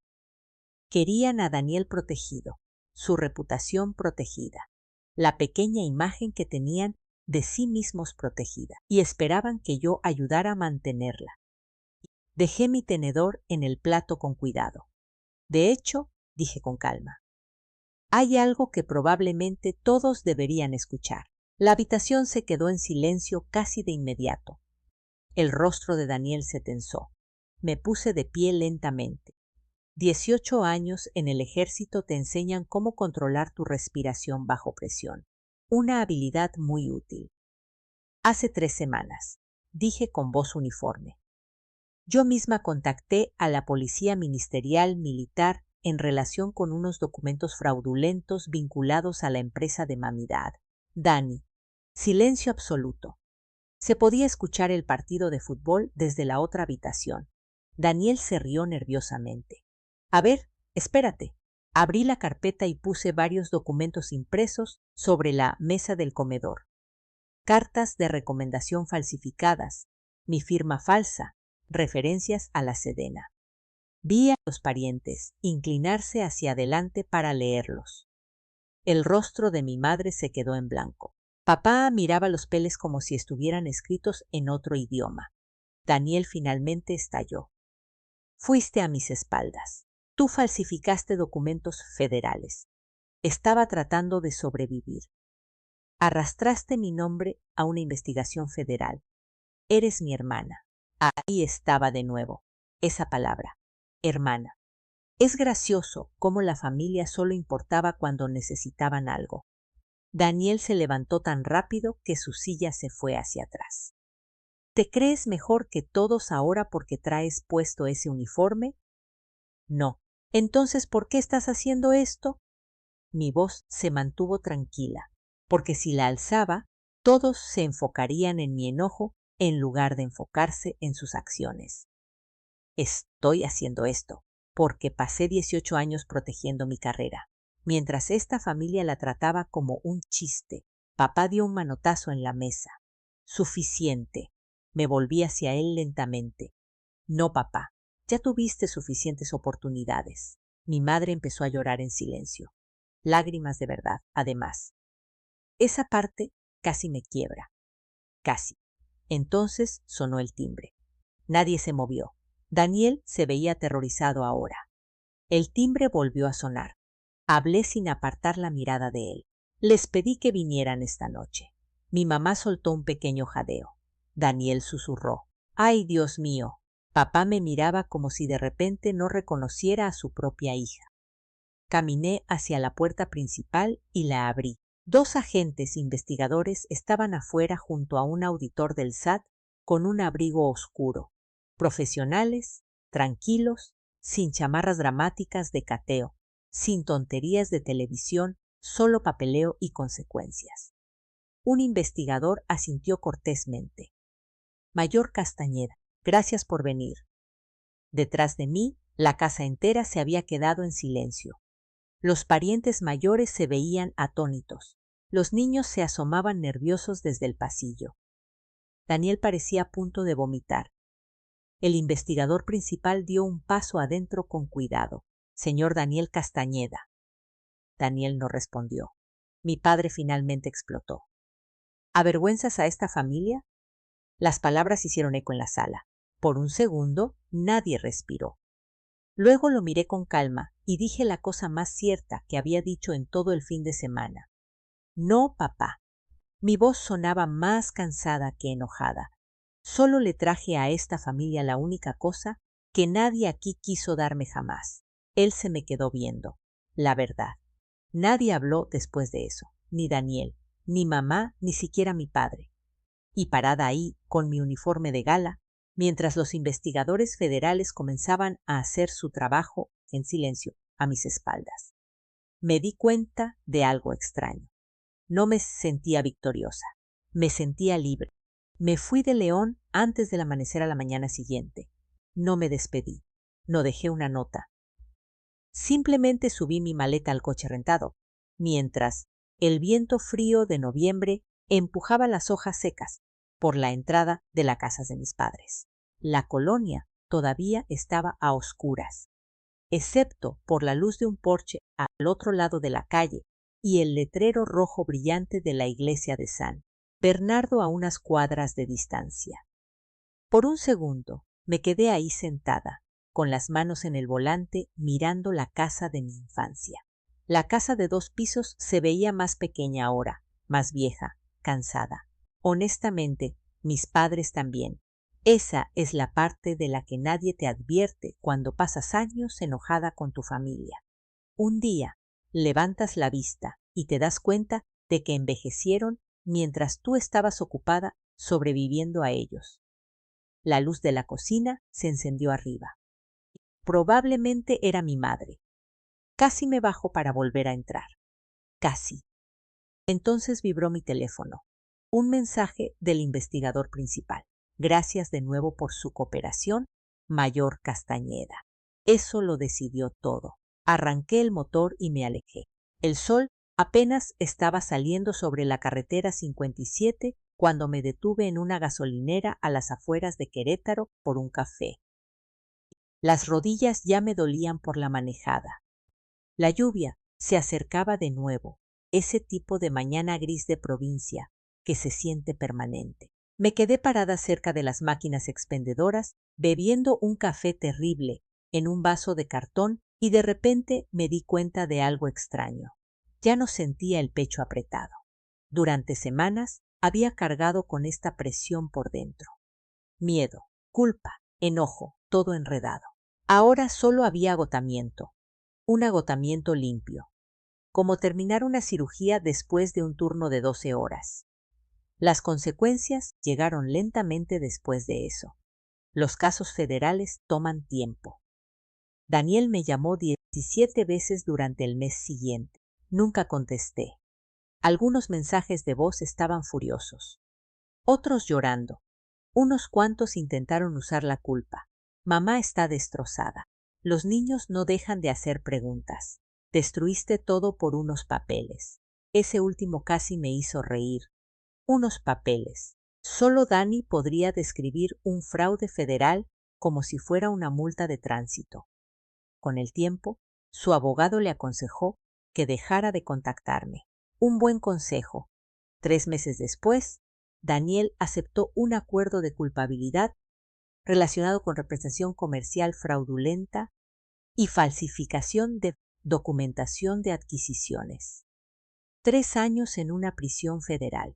Querían a Daniel protegido, su reputación protegida, la pequeña imagen que tenían de sí mismos protegida, y esperaban que yo ayudara a mantenerla. Dejé mi tenedor en el plato con cuidado. De hecho, dije con calma, hay algo que probablemente todos deberían escuchar. La habitación se quedó en silencio casi de inmediato. El rostro de Daniel se tensó. Me puse de pie lentamente. 18 años en el ejército te enseñan cómo controlar tu respiración bajo presión. Una habilidad muy útil. Hace 3 semanas, dije con voz uniforme. Yo misma contacté a la Policía Ministerial Militar en relación con unos documentos fraudulentos vinculados a la empresa de Mamidad. Dani. Silencio absoluto. Se podía escuchar el partido de fútbol desde la otra habitación. Daniel se rió nerviosamente. A ver, espérate. Abrí la carpeta y puse varios documentos impresos sobre la mesa del comedor. Cartas de recomendación falsificadas, mi firma falsa, referencias a la Sedena. Vi a los parientes inclinarse hacia adelante para leerlos. El rostro de mi madre se quedó en blanco. Papá miraba los papeles como si estuvieran escritos en otro idioma. Daniel finalmente estalló. Fuiste a mis espaldas. Tú falsificaste documentos federales. Estaba tratando de sobrevivir. Arrastraste mi nombre a una investigación federal. Eres mi hermana. Ahí estaba de nuevo, esa palabra, hermana. Es gracioso cómo la familia solo importaba cuando necesitaban algo. Daniel se levantó tan rápido que su silla se fue hacia atrás. ¿Te crees mejor que todos ahora porque traes puesto ese uniforme? No. Entonces, ¿por qué estás haciendo esto? Mi voz se mantuvo tranquila, porque si la alzaba, todos se enfocarían en mi enojo en lugar de enfocarse en sus acciones. Estoy haciendo esto porque pasé 18 años protegiendo mi carrera. Mientras esta familia la trataba como un chiste, papá dio un manotazo en la mesa. Suficiente. Me volví hacia él lentamente. No, papá, ya tuviste suficientes oportunidades. Mi madre empezó a llorar en silencio. Lágrimas de verdad, además. Esa parte casi me quiebra. Casi. Entonces sonó el timbre. Nadie se movió. Daniel se veía aterrorizado ahora. El timbre volvió a sonar. Hablé sin apartar la mirada de él. Les pedí que vinieran esta noche. Mi mamá soltó un pequeño jadeo. Daniel susurró. ¡Ay, Dios mío! Papá me miraba como si de repente no reconociera a su propia hija. Caminé hacia la puerta principal y la abrí. 2 agentes investigadores estaban afuera junto a un auditor del SAT con un abrigo oscuro. Profesionales, tranquilos, sin chamarras dramáticas de cateo, sin tonterías de televisión, solo papeleo y consecuencias. Un investigador asintió cortésmente. Mayor Castañeda, gracias por venir. Detrás de mí, la casa entera se había quedado en silencio. Los parientes mayores se veían atónitos. Los niños se asomaban nerviosos desde el pasillo. Daniel parecía a punto de vomitar. El investigador principal dio un paso adentro con cuidado. Señor Daniel Castañeda. Daniel no respondió. Mi padre finalmente explotó. ¿Avergüenzas a esta familia? Las palabras hicieron eco en la sala. Por un segundo, nadie respiró. Luego lo miré con calma y dije la cosa más cierta que había dicho en todo el fin de semana. No, papá. Mi voz sonaba más cansada que enojada. Solo le traje a esta familia la única cosa que nadie aquí quiso darme jamás. Él se me quedó viendo. La verdad. Nadie habló después de eso. Ni Daniel, ni mamá, ni siquiera mi padre. Y parada ahí, con mi uniforme de gala, mientras los investigadores federales comenzaban a hacer su trabajo en silencio a mis espaldas. Me di cuenta de algo extraño. No me sentía victoriosa, me sentía libre. Me fui de León antes del amanecer a la mañana siguiente. No me despedí, no dejé una nota. Simplemente subí mi maleta al coche rentado, mientras el viento frío de noviembre empujaba las hojas secas por la entrada de la casa de mis padres. La colonia todavía estaba a oscuras, excepto por la luz de un porche al otro lado de la calle y el letrero rojo brillante de la iglesia de San Bernardo a unas cuadras de distancia. Por un segundo me quedé ahí sentada, con las manos en el volante mirando la casa de mi infancia. La casa de 2 pisos se veía más pequeña ahora, más vieja, cansada. Honestamente, mis padres también. Esa es la parte de la que nadie te advierte cuando pasas años enojada con tu familia. Un día, levantas la vista y te das cuenta de que envejecieron mientras tú estabas ocupada sobreviviendo a ellos. La luz de la cocina se encendió arriba. Probablemente era mi madre. Casi me bajo para volver a entrar. Casi. Entonces vibró mi teléfono. Un mensaje del investigador principal. Gracias de nuevo por su cooperación, Mayor Castañeda. Eso lo decidió todo. Arranqué el motor y me alejé. El sol apenas estaba saliendo sobre la carretera 57 cuando me detuve en una gasolinera a las afueras de Querétaro por un café. Las rodillas ya me dolían por la manejada. La lluvia se acercaba de nuevo, ese tipo de mañana gris de provincia que se siente permanente. Me quedé parada cerca de las máquinas expendedoras, bebiendo un café terrible en un vaso de cartón y de repente me di cuenta de algo extraño. Ya no sentía el pecho apretado. Durante semanas había cargado con esta presión por dentro. Miedo, culpa, enojo, todo enredado. Ahora solo había agotamiento, un agotamiento limpio, como terminar una cirugía después de un turno de 12 horas. Las consecuencias llegaron lentamente después de eso. Los casos federales toman tiempo. Daniel me llamó 17 veces durante el mes siguiente. Nunca contesté. Algunos mensajes de voz estaban furiosos, otros llorando. Unos cuantos intentaron usar la culpa. Mamá está destrozada. Los niños no dejan de hacer preguntas. Destruiste todo por unos papeles. Ese último casi me hizo reír. Unos papeles. Solo Dani podría describir un fraude federal como si fuera una multa de tránsito. Con el tiempo, su abogado le aconsejó que dejara de contactarme. Un buen consejo. 3 meses después, Daniel aceptó un acuerdo de culpabilidad relacionado con representación comercial fraudulenta y falsificación de documentación de adquisiciones. 3 años en una prisión federal.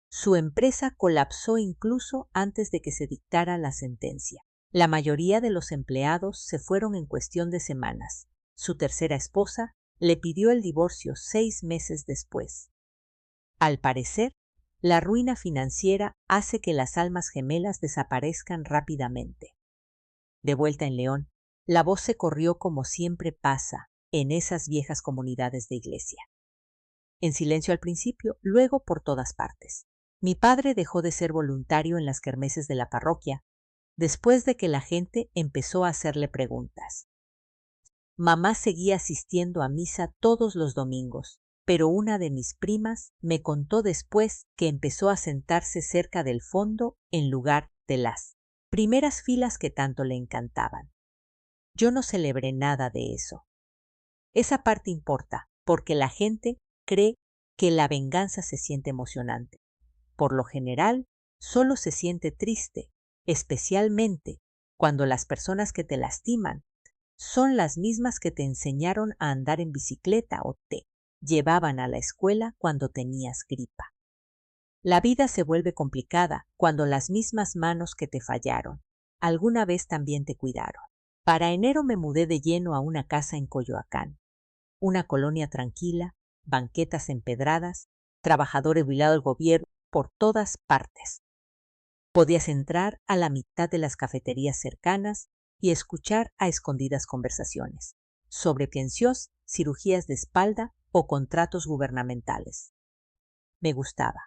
Su empresa colapsó incluso antes de que se dictara la sentencia. La mayoría de los empleados se fueron en cuestión de semanas. Su tercera esposa le pidió el divorcio 6 meses después. Al parecer, la ruina financiera hace que las almas gemelas desaparezcan rápidamente. De vuelta en León, la voz se corrió como siempre pasa en esas viejas comunidades de iglesia. En silencio al principio, luego por todas partes. Mi padre dejó de ser voluntario en las kermeses de la parroquia, después de que la gente empezó a hacerle preguntas. Mamá seguía asistiendo a misa todos los domingos, pero una de mis primas me contó después que empezó a sentarse cerca del fondo en lugar de las primeras filas que tanto le encantaban. Yo no celebré nada de eso. Esa parte importa, porque la gente cree que la venganza se siente emocionante. Por lo general, solo se siente triste, especialmente cuando las personas que te lastiman son las mismas que te enseñaron a andar en bicicleta o te llevaban a la escuela cuando tenías gripa. La vida se vuelve complicada cuando las mismas manos que te fallaron alguna vez también te cuidaron. Para enero me mudé de lleno a una casa en Coyoacán, una colonia tranquila, banquetas empedradas, trabajadores jubilados del gobierno por todas partes. Podías entrar a la mitad de las cafeterías cercanas y escuchar a escondidas conversaciones sobre pensión, cirugías de espalda o contratos gubernamentales. Me gustaba.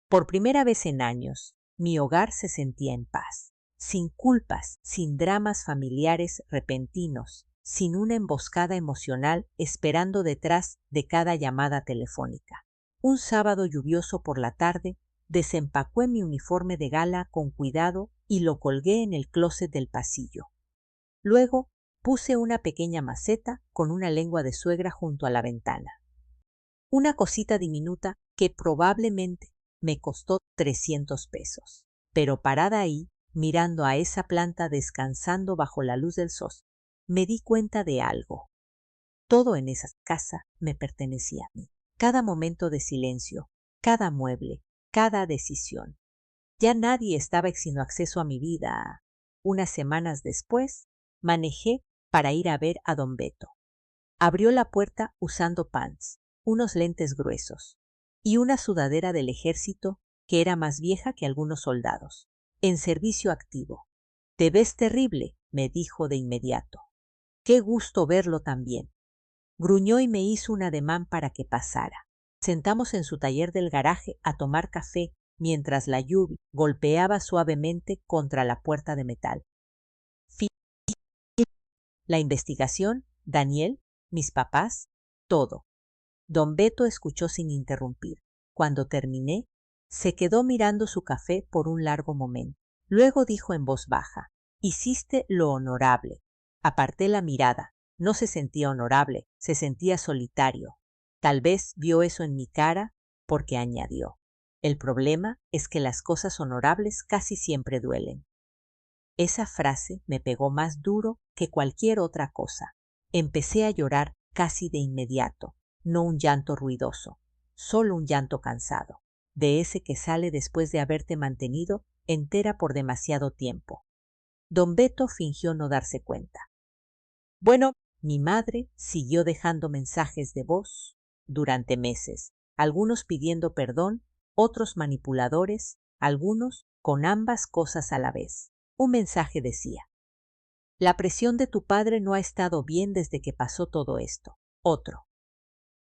Por primera vez en años, mi hogar se sentía en paz, sin culpas, sin dramas familiares repentinos, sin una emboscada emocional esperando detrás de cada llamada telefónica. Un sábado lluvioso por la tarde, desempaqué mi uniforme de gala con cuidado y lo colgué en el closet del pasillo. Luego puse una pequeña maceta con una lengua de suegra junto a la ventana. Una cosita diminuta que probablemente me costó 300 pesos. Pero parada ahí, mirando a esa planta descansando bajo la luz del sol, me di cuenta de algo. Todo en esa casa me pertenecía a mí. Cada momento de silencio, cada mueble, cada decisión. Ya nadie estaba sin acceso a mi vida. Unas semanas después, manejé para ir a ver a don Beto. Abrió la puerta usando pants, unos lentes gruesos y una sudadera del ejército que era más vieja que algunos soldados, en servicio activo. «Te ves terrible», me dijo de inmediato. «Qué gusto verlo también». Gruñó y me hizo un ademán para que pasara. Sentamos en su taller del garaje a tomar café mientras la lluvia golpeaba suavemente contra la puerta de metal. La investigación, Daniel, mis papás, todo. Don Beto escuchó sin interrumpir. Cuando terminé, se quedó mirando su café por un largo momento. Luego dijo en voz baja: «Hiciste lo honorable». Aparté la mirada. No se sentía honorable, se sentía solitario. Tal vez vio eso en mi cara porque añadió: «El problema es que las cosas honorables casi siempre duelen». Esa frase me pegó más duro que cualquier otra cosa. Empecé a llorar casi de inmediato, no un llanto ruidoso, solo un llanto cansado, de ese que sale después de haberte mantenido entera por demasiado tiempo. Don Beto fingió no darse cuenta. Bueno, mi madre siguió dejando mensajes de voz durante meses, algunos pidiendo perdón otros manipuladores, algunos con ambas cosas a la vez. Un mensaje decía: la presión de tu padre no ha estado bien desde que pasó todo esto. Otro: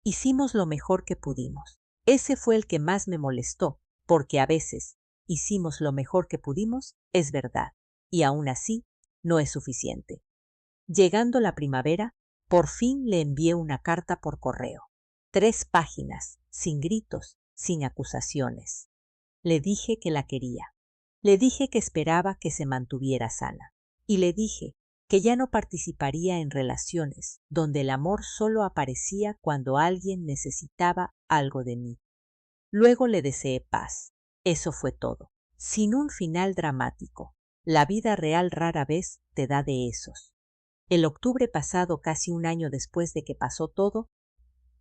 hicimos lo mejor que pudimos. Ese fue el que más me molestó, porque a veces hicimos lo mejor que pudimos, es verdad, y aún así no es suficiente. Llegando la primavera, por fin le envié una carta por correo. 3 páginas, sin gritos, sin acusaciones. Le dije que la quería. Le dije que esperaba que se mantuviera sana. Y le dije que ya no participaría en relaciones donde el amor solo aparecía cuando alguien necesitaba algo de mí. Luego le deseé paz. Eso fue todo. Sin un final dramático. La vida real rara vez te da de esos. El octubre pasado, casi un año después de que pasó todo,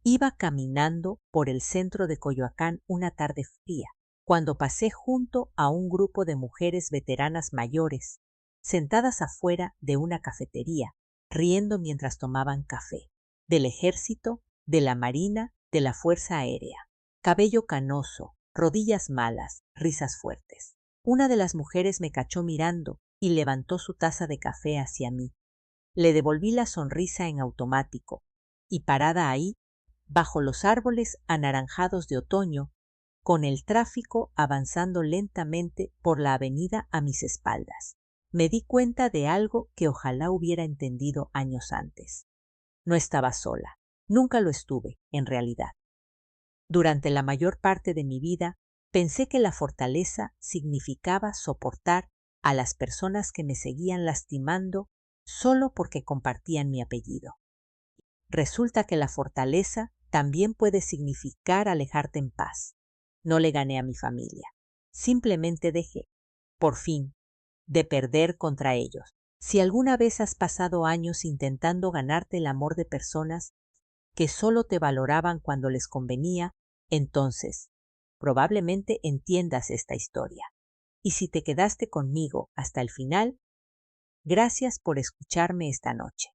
iba caminando por el centro de Coyoacán una tarde fría, cuando pasé junto a un grupo de mujeres veteranas mayores, sentadas afuera de una cafetería, riendo mientras tomaban café, del ejército, de la marina, de la Fuerza Aérea. Cabello canoso, rodillas malas, risas fuertes. Una de las mujeres me cachó mirando y levantó su taza de café hacia mí. Le devolví la sonrisa en automático, y parada ahí, bajo los árboles anaranjados de otoño, con el tráfico avanzando lentamente por la avenida a mis espaldas, me di cuenta de algo que ojalá hubiera entendido años antes. No estaba sola, nunca lo estuve, en realidad. Durante la mayor parte de mi vida, pensé que la fortaleza significaba soportar a las personas que me seguían lastimando solo porque compartían mi apellido. Resulta que la fortaleza también puede significar alejarte en paz. No le gané a mi familia. Simplemente dejé, por fin, de perder contra ellos. Si alguna vez has pasado años intentando ganarte el amor de personas que solo te valoraban cuando les convenía, entonces probablemente entiendas esta historia. Y si te quedaste conmigo hasta el final, gracias por escucharme esta noche.